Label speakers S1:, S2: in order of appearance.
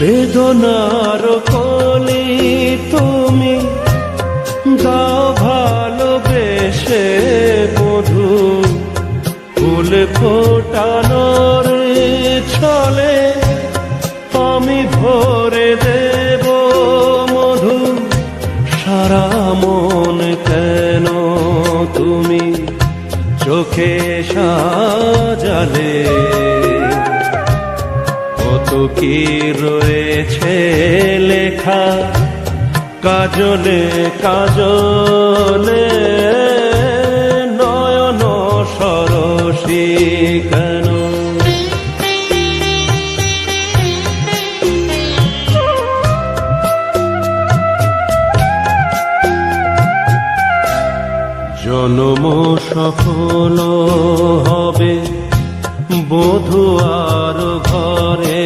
S1: বেদনার কলি তুমি দাও ভালোবেসে মধু, ফুল ফোটানোর ছলে আমি ভরে দেব মধু। সারা মন কেন তুমি চোখে সাজালে, কত কি রয়েছে লেখা কাজলে কাজলে, নয়ন সরসী কেন। জনম সফল হবে বধূ আর ঘরে,